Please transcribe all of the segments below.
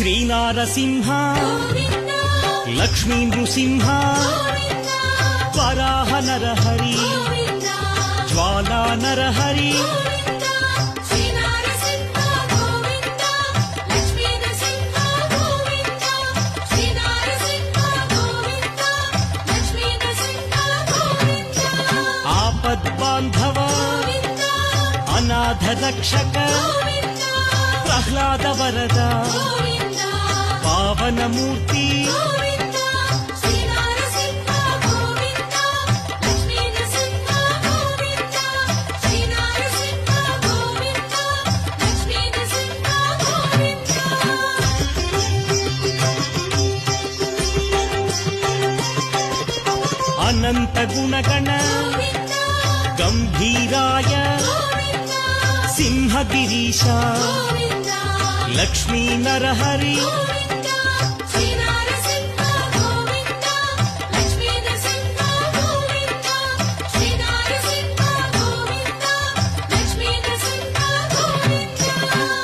శ్రీనారసింహ లక్ష్మీ నృసింహ వరాహ నరహరి జ్వాలా నరహరి ఆపద్బాంధవ అనాథ రక్షక ప్రహ్లాద వరద పావనమూర్తి అనంత గుణగణ గంభీరాయ సింహగిరీశ లక్ష్మీ నరహరి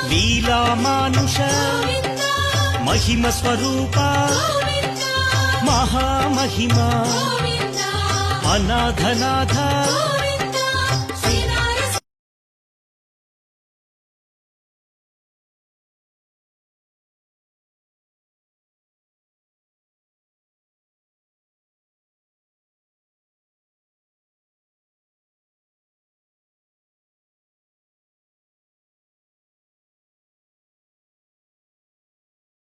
లీలామానుష మహిమ స్వరూప మహామహిమ అనాథనాథ